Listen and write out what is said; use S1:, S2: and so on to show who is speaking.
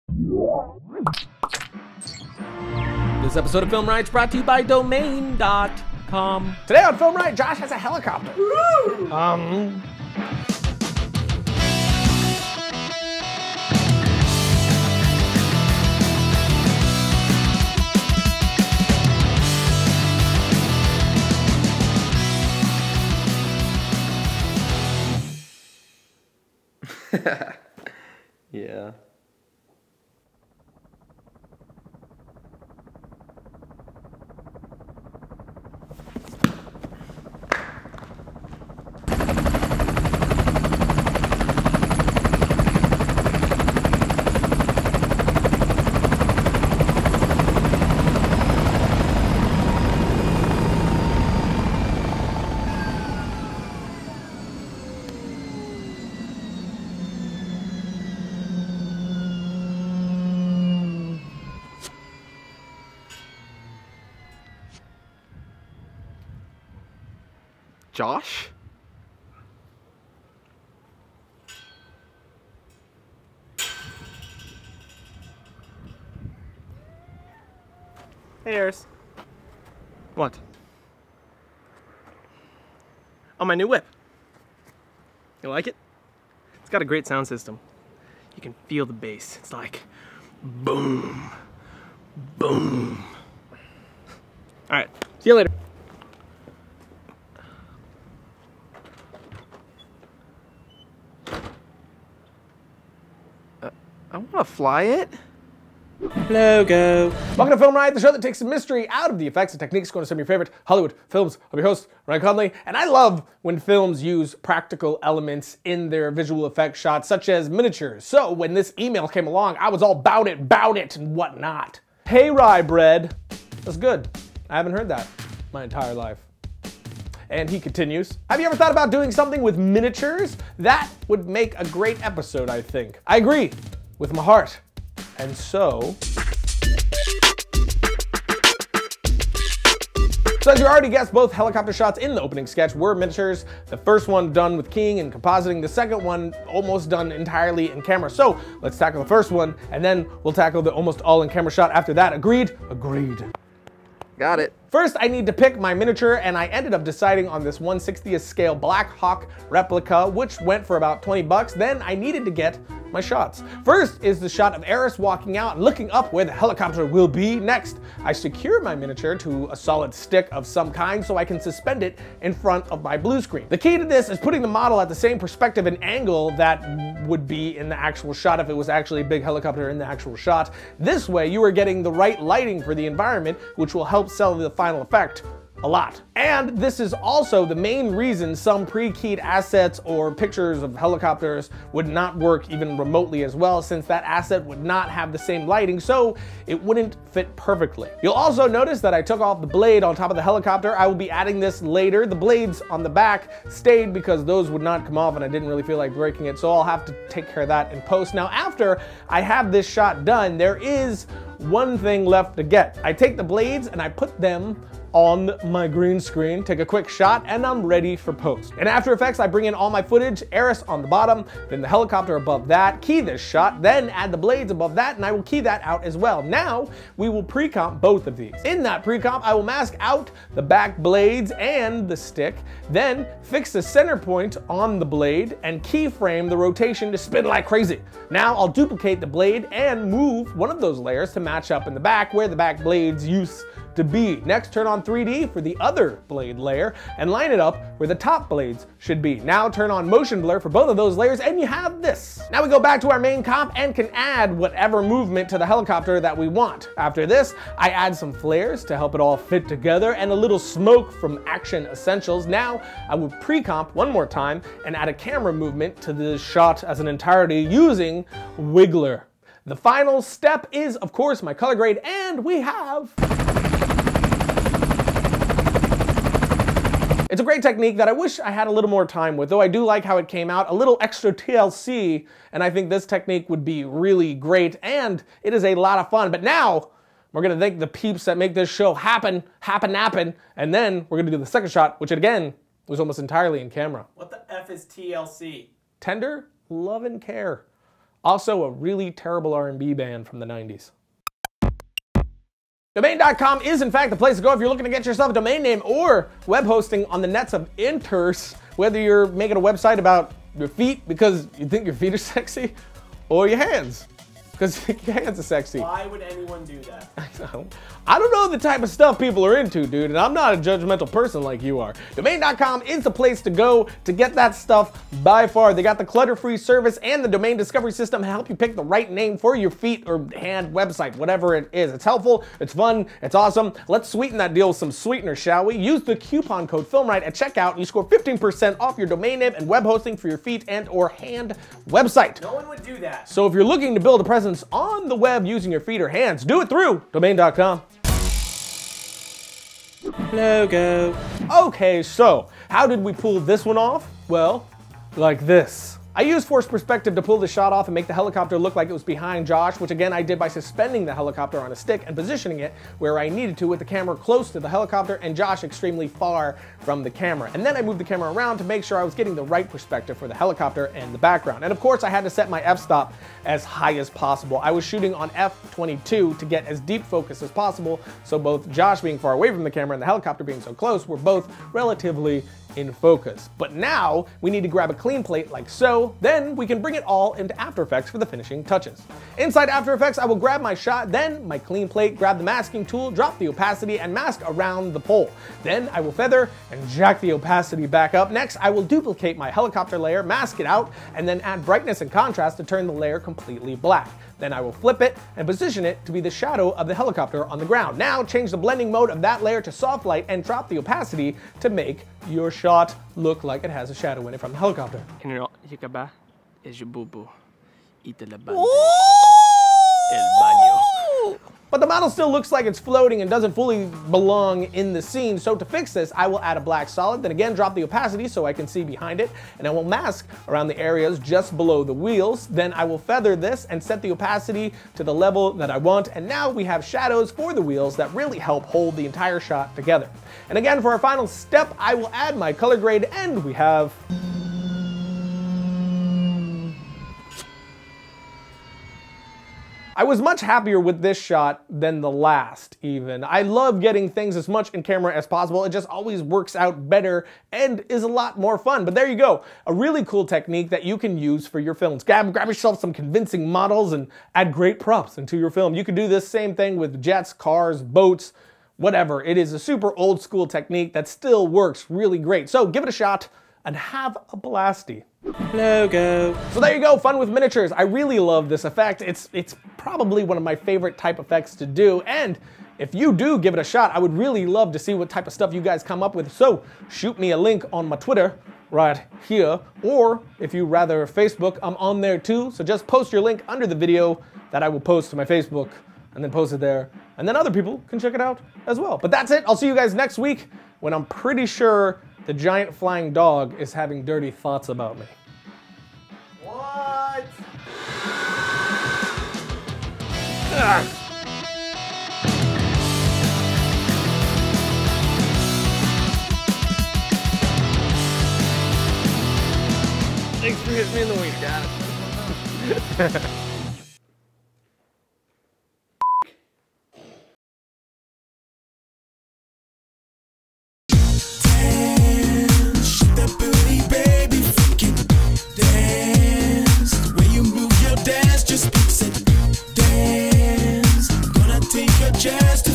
S1: This episode of Film Riot is brought to you by Domain.com.
S2: Today on Film Riot, Josh has a helicopter. Woo!
S3: Yeah. Josh?
S1: Hey, Eris. What? Oh, my new whip. You like it? It's got a great sound system. You can feel the bass. It's like boom, boom. All right, see you later. I want to fly it. Logo.
S2: Welcome to Film Riot, the show that takes the mystery out of the effects and techniques going to some of your favorite Hollywood films. I'm your host, Ryan Conley, and I love when films use practical elements in their visual effects shots, such as miniatures. So when this email came along, I was all bout it, and whatnot. Hey, rye bread. That's good. I haven't heard that my entire life. And he continues, have you ever thought about doing something with miniatures? That would make a great episode, I think. I agree with my heart. And so as you already guessed, both helicopter shots in the opening sketch were miniatures. The first one done with keying and compositing, the second one almost done entirely in camera. So let's tackle the first one, and then we'll tackle the almost all in camera shot after that. Agreed? Agreed.
S3: Got it.
S2: First, I need to pick my miniature, and I ended up deciding on this 1/60th scale Black Hawk replica, which went for about 20 bucks. Then I needed to get my shots. First is the shot of Eris walking out and looking up where the helicopter will be. Next, I secure my miniature to a solid stick of some kind so I can suspend it in front of my blue screen. The key to this is putting the model at the same perspective and angle that would be in the actual shot if it was actually a big helicopter in the actual shot. This way, you are getting the right lighting for the environment, which will help sell the final effect a lot. And this is also the main reason some pre-keyed assets or pictures of helicopters would not work even remotely as well, since that asset would not have the same lighting, so it wouldn't fit perfectly. You'll also notice that I took off the blade on top of the helicopter. I will be adding this later. The blades on the back stayed because those would not come off and I didn't really feel like breaking it, so I'll have to take care of that in post. Now, after I have this shot done, there is one thing left to get. I take the blades and I put them on my green screen, take a quick shot, and I'm ready for post. In After Effects, I bring in all my footage, Eris on the bottom, then the helicopter above that, key this shot, then add the blades above that, and I will key that out as well. Now, we will pre-comp both of these. In that pre-comp, I will mask out the back blades and the stick, then fix the center point on the blade, and keyframe the rotation to spin like crazy. Now, I'll duplicate the blade and move one of those layers to match up in the back where the back blades used to be. Next, turn on 3D for the other blade layer and line it up where the top blades should be. Now turn on motion blur for both of those layers and you have this. Now we go back to our main comp and can add whatever movement to the helicopter that we want. After this, I add some flares to help it all fit together and a little smoke from Action Essentials. Now I will pre-comp one more time and add a camera movement to the shot as an entirety using Wiggler. The final step is, of course, my color grade, and we have... It's a great technique that I wish I had a little more time with, though I do like how it came out, a little extra TLC, and I think this technique would be really great, and it is a lot of fun. But now, we're gonna thank the peeps that make this show happen, and then we're gonna do the second shot, which again, was almost entirely in camera.
S1: What the F is TLC?
S2: Tender love and care. Also a really terrible R&B band from the 90s. Domain.com is in fact the place to go if you're looking to get yourself a domain name or web hosting on the nets of inters, whether you're making a website about your feet because you think your feet are sexy, or your hands because your hands are sexy.
S1: Why would anyone do that?
S2: I don't know the type of stuff people are into, dude, and I'm not a judgmental person like you are. Domain.com is the place to go to get that stuff by far. They got the clutter-free service and the domain discovery system to help you pick the right name for your feet or hand website, whatever it is. It's helpful, it's fun, it's awesome. Let's sweeten that deal with some sweeteners, shall we? Use the coupon code FilmRight at checkout and you score 15% off your domain name and web hosting for your feet and or hand website.
S1: No one would do that.
S2: So if you're looking to build a presence on the web using your feet or hands, do it through Domain.com.
S1: Logo.
S2: Okay, so how did we pull this one off? Well, like this. I used forced perspective to pull the shot off and make the helicopter look like it was behind Josh, which again I did by suspending the helicopter on a stick and positioning it where I needed to with the camera close to the helicopter and Josh extremely far from the camera. And then I moved the camera around to make sure I was getting the right perspective for the helicopter and the background. And of course I had to set my f-stop as high as possible. I was shooting on f22 to get as deep focus as possible, so both Josh being far away from the camera and the helicopter being so close were both relatively in focus. But now we need to grab a clean plate like so, then we can bring it all into After Effects for the finishing touches. Inside After Effects, I will grab my shot, then my clean plate, grab the masking tool, drop the opacity, and mask around the pole. Then I will feather and jack the opacity back up. Next, I will duplicate my helicopter layer, mask it out, and then add brightness and contrast to turn the layer completely black. Then I will flip it and position it to be the shadow of the helicopter on the ground. Now change the blending mode of that layer to soft light and drop the opacity to make your shot look like it has a shadow in it from the helicopter.
S1: Es your boo-boo. Y te la bande. El baño.
S2: But the model still looks like it's floating and doesn't fully belong in the scene, so to fix this, I will add a black solid, then again drop the opacity so I can see behind it, and I will mask around the areas just below the wheels. Then I will feather this and set the opacity to the level that I want, and now we have shadows for the wheels that really help hold the entire shot together. And again, for our final step, I will add my color grade, and we have... I was much happier with this shot than the last, even. I love getting things as much in camera as possible. It just always works out better and is a lot more fun. But there you go, a really cool technique that you can use for your films. Grab yourself some convincing models and add great props into your film. You could do this same thing with jets, cars, boats, whatever. It is a super old school technique that still works really great. So give it a shot and have a blasty.
S1: Logo.
S2: So there you go, fun with miniatures. I really love this effect. It's probably one of my favorite type effects to do, and if you do give it a shot, I would really love to see what type of stuff you guys come up with. So shoot me a link on my Twitter right here, or if you rather Facebook, I'm on there too. So just post your link under the video that I will post to my Facebook and then post it there, and then other people can check it out as well. But that's it. I'll see you guys next week when I'm pretty sure the giant flying dog is having dirty thoughts about me.
S1: What? Thanks for hitting me in the wiener. Got it.
S4: Just dance, gonna take a chance to